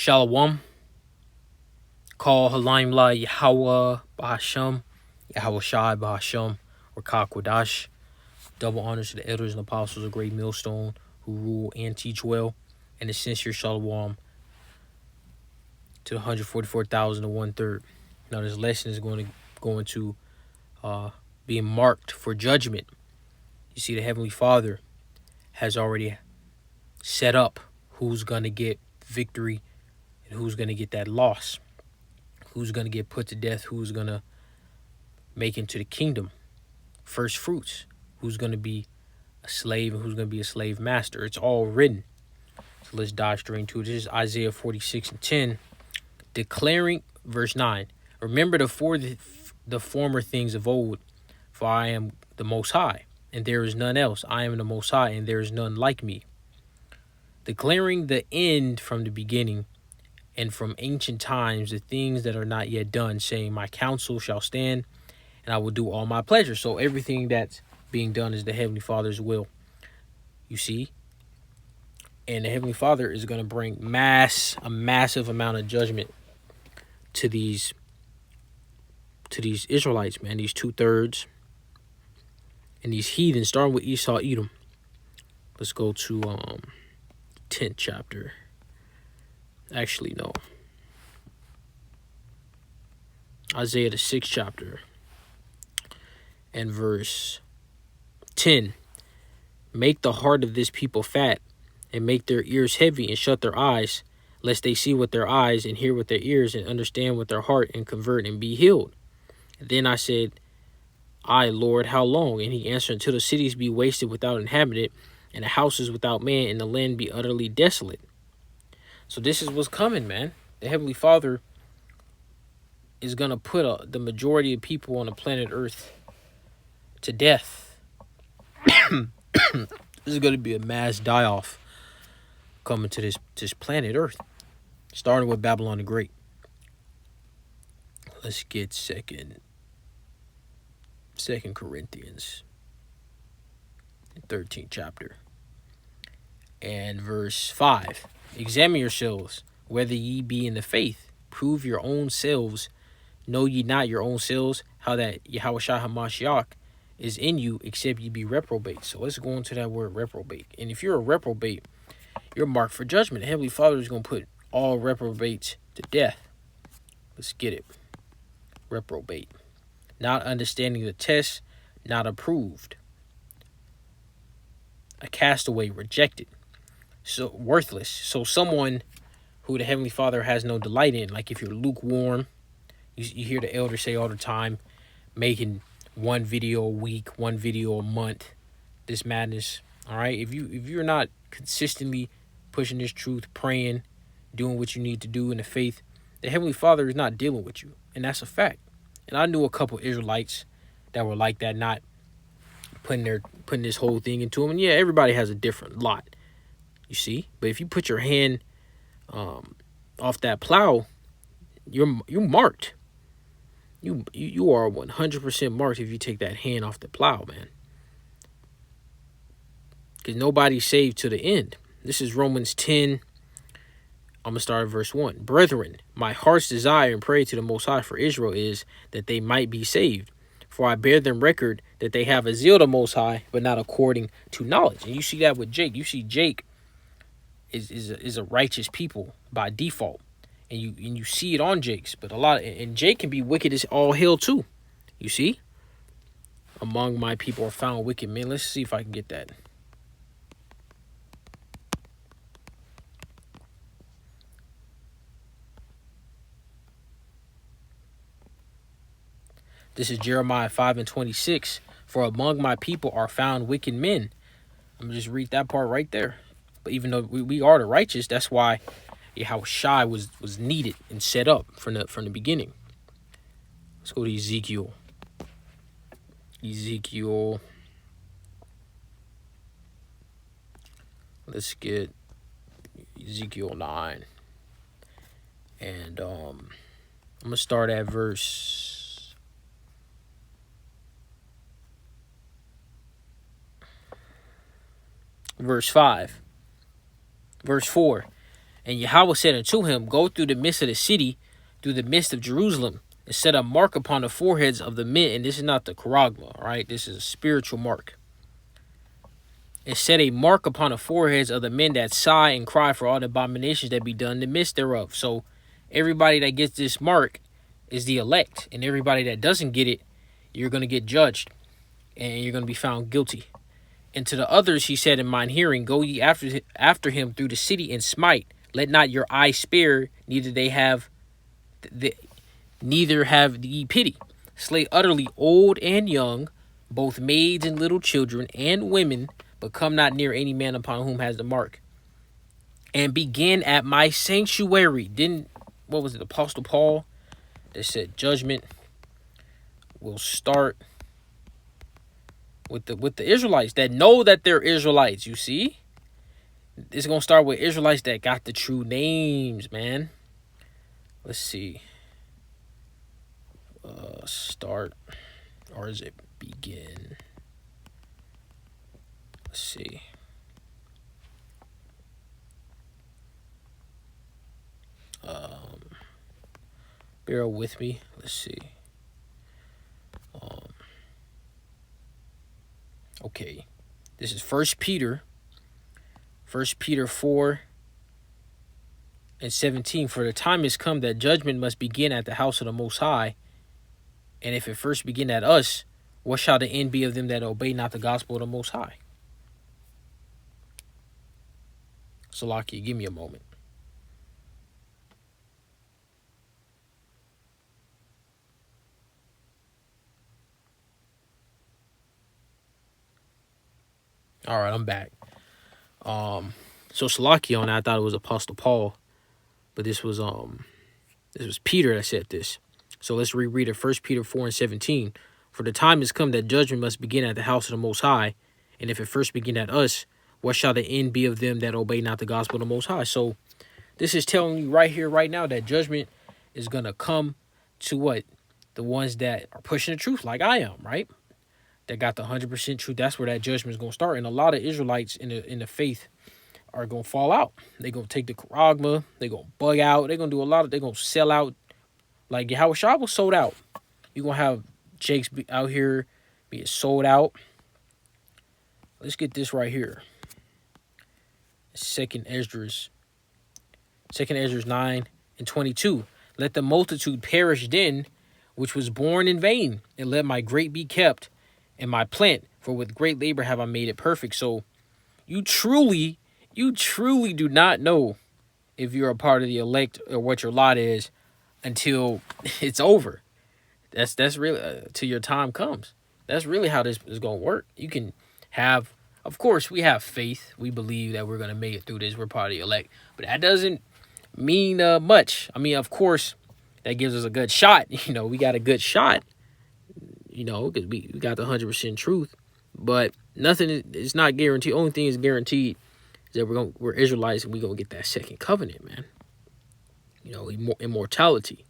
Shalom. Call Halimla Yahweh Bahasham, Yahweh Shai Bahasham, or Kakwadash. Double honors to the elders and apostles of Great Millstone who rule and teach well. And the sincere Shalom to the 144,000 and 1/3. Now this lesson is going to be marked for judgment. You see, the Heavenly Father has already set up who's going to get victory and who's going to get that loss. Who's going to get put to death, who's going to make into the kingdom. First fruits, who's going to be a slave and who's going to be a slave master. It's all written. So let's dive straight into it. This is Isaiah 46:10, declaring, verse 9, remember the former things of old, for I am the Most High, and there is none else. I am the Most High, and there is none like me. Declaring the end from the beginning, and from ancient times the things that are not yet done, saying, my counsel shall stand, and I will do all my pleasure. So everything that's being done is the Heavenly Father's will. You see? And the Heavenly Father is going to bring a massive amount of judgment to these Israelites, man. These 2/3 and these heathens, starting with Esau, Edom. Let's go to 10th chapter. Actually, no. Isaiah, the 6th chapter, and verse 10. Make the heart of this people fat, and make their ears heavy, and shut their eyes, lest they see with their eyes, and hear with their ears, and understand with their heart, and convert, and be healed. And then I said, I, Lord, how long? And he answered, until the cities be wasted without inhabitant, and the houses without man, and the land be utterly desolate. So this is what's coming, man. The Heavenly Father is going to put the majority of people on the planet Earth to death. This is going to be a mass die-off coming to this planet Earth, starting with Babylon the Great. Let's get Second Corinthians, 13th chapter, and verse 5. Examine yourselves, whether ye be in the faith. Prove your own selves. Know ye not your own selves, how that Yahushua HaMashiach is in you, except ye be reprobate. So let's go into that word reprobate. And if you're a reprobate, you're marked for judgment. The Heavenly Father is going to put all reprobates to death. Let's get it. Reprobate. Not understanding the test, not approved. A castaway, rejected. So worthless. So someone who the Heavenly Father has no delight in. Like if you're lukewarm, you hear the elders say all the time, making one video a week, one video a month, this madness. All right. If you're not consistently pushing this truth, praying, doing what you need to do in the faith, the Heavenly Father is not dealing with you. And that's a fact. And I knew a couple Israelites that were like that, not putting this whole thing into them. And yeah, everybody has a different lot. You see, but if you put your hand off that plow, you're marked. You are 100% marked if you take that hand off the plow, man. Because nobody's saved to the end. This is Romans 10. I'm gonna start at verse 1. Brethren, my heart's desire and prayer to the Most High for Israel is that they might be saved. For I bear them record that they have a zeal to the Most High, but not according to knowledge. And you see that with Jake. You see Jake is a righteous people by default, and you see it on Jake's, but and Jake can be wicked as all hell too. You see, among my people are found wicked men. Let's see if I can get that. This is Jeremiah 5:26. For among my people are found wicked men. I'm gonna just read that part right there. But even though we are the righteous, that's why Yahushua was needed and set up from the beginning. Let's go to Ezekiel. Let's get Ezekiel 9. And I'm gonna start at verse 5. Verse 4. And Yahweh said unto him, Go through the midst of the city, through the midst of Jerusalem, and set a mark upon the foreheads of the men. And this is not the charagma, all right? This is a spiritual mark. And set a mark upon the foreheads of the men that sigh and cry for all the abominations that be done in the midst thereof. So everybody that gets this mark is the elect. And everybody that doesn't get it, you're going to get judged. And you're going to be found guilty. And to the others he said in mine hearing, Go ye after him through the city and smite. Let not your eye spare, neither have ye pity. Slay utterly old and young, both maids and little children and women, but come not near any man upon whom has the mark. And begin at my sanctuary. What was it, Apostle Paul that said judgment will start with the Israelites that know that they're Israelites, you see? It's going to start with Israelites that got the true names, man. Let's see. Start, or is it begin? Let's see. Bear with me. Let's see. Okay. This is 1 Peter 4:17. For the time is come that judgment must begin at the house of the Most High. And if it first begin at us, what shall the end be of them that obey not the gospel of the Most High? Salakia, give me a moment. All right, I'm back. So Salakia on that, I thought it was Apostle Paul, but this was Peter that said this. So let's reread it. 1 Peter 4:17. For the time is come that judgment must begin at the house of the Most High, and if it first begin at us, what shall the end be of them that obey not the gospel of the Most High? So this is telling you right here, right now, that judgment is gonna come to what? The ones that are pushing the truth, like I am, right? That got the 100% truth. That's where that judgment is gonna start. And a lot of Israelites in the faith are gonna fall out. They're gonna take the charagma, they're gonna bug out, they're gonna do a lot of, they're gonna sell out. Like Yahweh Shah was sold out. You're gonna have Jakes out here being sold out. Let's get this right here. Second Esdras 9:22. Let the multitude perish then, which was born in vain, and let my grape be kept, and my plant, for with great labor have I made it perfect. So you truly do not know if you're a part of the elect or what your lot is until it's over. That's really till your time comes. That's really how this is going to work. You can have, of course, we have faith. We believe that we're going to make it through this. We're part of the elect. But that doesn't mean much. I mean, of course, that gives us a good shot. You know, we got a good shot, you know, because we got the 100% truth. But nothing is not guaranteed. Only thing is guaranteed is that we're Israelites and we're going to get that second covenant, man. You know, immortality.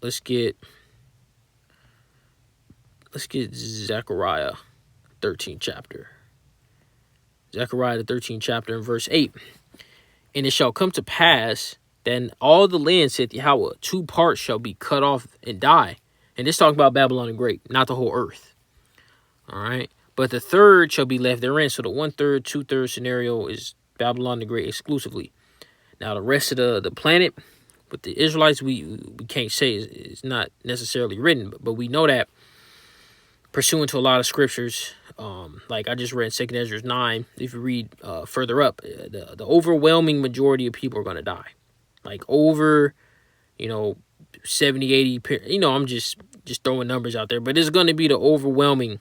Let's get Zechariah 13th chapter. Zechariah the 13th chapter and verse 8. And it shall come to pass that in all the land, saith Yahweh, 2 parts shall be cut off and die. And this talking about Babylon the Great, not the whole earth. All right. But the third shall be left therein. So the 1/3, 2/3 scenario is Babylon the Great exclusively. Now the rest of the planet, with the Israelites, we can't say it's not necessarily written, but we know that pursuant to a lot of scriptures, like I just read 2 Esdras 9, if you read further up, the overwhelming majority of people are going to die. Like over, 70, 80, I'm just throwing numbers out there, but it's going to be the overwhelming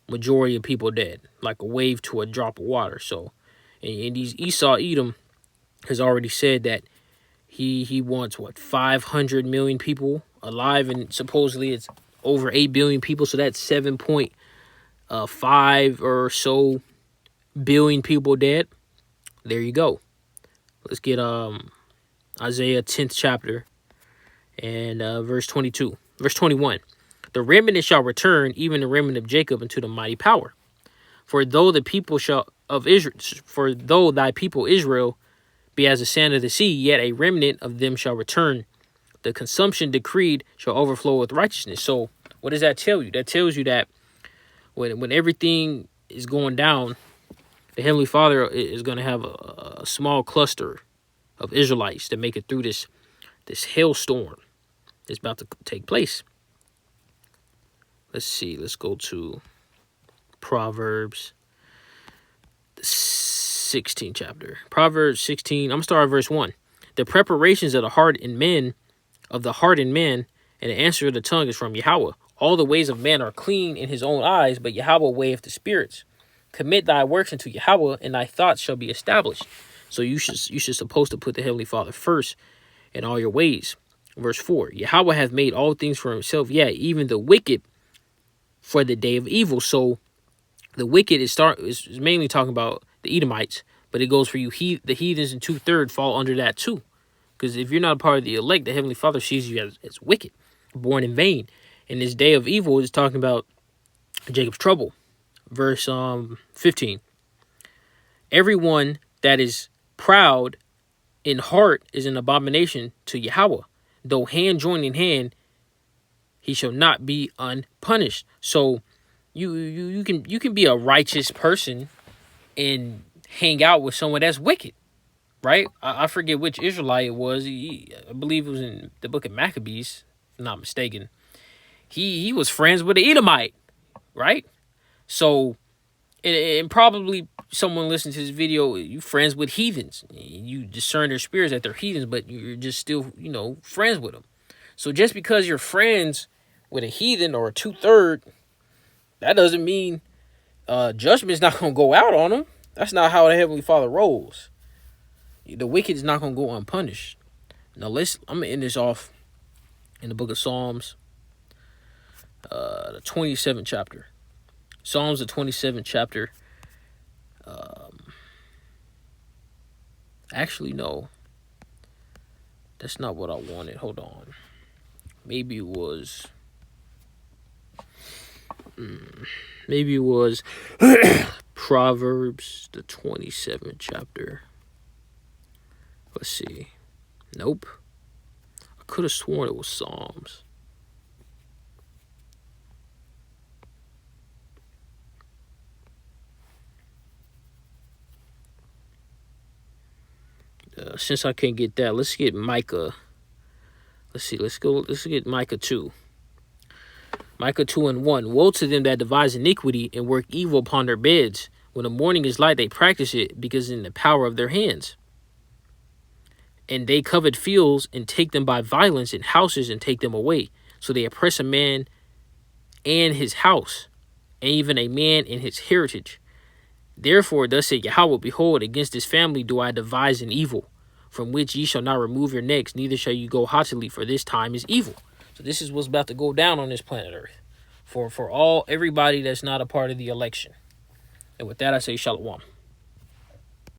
majority of people dead, like a wave to a drop of water. So, and these Esau, Edom, has already said that he wants, 500 million people alive, and supposedly it's over 8 billion people, so that's 7.5 or so billion people dead. There you go. Let's get Isaiah 10th chapter and verse 22. Verse 21. The remnant shall return, even the remnant of Jacob, into the mighty power. For though thy people Israel be as the sand of the sea, yet a remnant of them shall return. The consumption decreed shall overflow with righteousness. So what does that tell you? That tells you that when everything is going down, the Heavenly Father is going to have a small cluster of Israelites that make it through this hailstorm that's about to take place. Let's see. Let's go to Proverbs, the 16th chapter. Proverbs 16. I'm going to start at verse 1. The preparations of the heart and men, and the answer of the tongue is from Yahweh. All the ways of man are clean in his own eyes, but Yahweh weigheth the spirits. Commit thy works unto Yahweh, and thy thoughts shall be established. So you should supposed to put the Heavenly Father first in all your ways. Verse 4. Yahweh hath made all things for himself, yea, even the wicked for the day of evil. So the wicked is mainly talking about the Edomites, but it goes for you. The heathens and 2/3 fall under that too. Because if you're not a part of the elect, the Heavenly Father sees you as wicked, born in vain. And this day of evil is talking about Jacob's trouble. Verse 15. Everyone that is proud in heart is an abomination to Yahweh. Though hand join in hand, he shall not be unpunished. So you can be a righteous person and hang out with someone that's wicked, right? I forget which Israelite it was. I believe it was in the book of Maccabees, if I'm not mistaken. He was friends with the Edomite, right? So, and probably someone listening to this video, you friends with heathens. You discern their spirits that they're heathens, but you're just still, friends with them. So just because you're friends with a heathen or a 2/3, that doesn't mean judgment's not going to go out on them. That's not how the Heavenly Father rolls. The wicked is not going to go unpunished. Now I'm going to end this off in the book of Psalms, the 27th chapter. Psalms, the 27th chapter. Actually, no. That's not what I wanted. Hold on. Maybe it was... Maybe it was Proverbs, the 27th chapter. Let's see. Nope. I could have sworn it was Psalms. Since I can't get that, let's get Micah. Let's see. Let's get Micah 2. Micah 2:1. Woe to them that devise iniquity and work evil upon their beds. When the morning is light, they practice it, because in the power of their hands. And they covet fields and take them by violence, and houses and take them away. So they oppress a man and his house, and even a man and his heritage. Therefore, thus said Yahweh, behold, against this family do I devise an evil, from which ye shall not remove your necks, neither shall you go haughtily, for this time is evil. So this is what's about to go down on this planet Earth for everybody that's not a part of the election. And with that, I say shalom.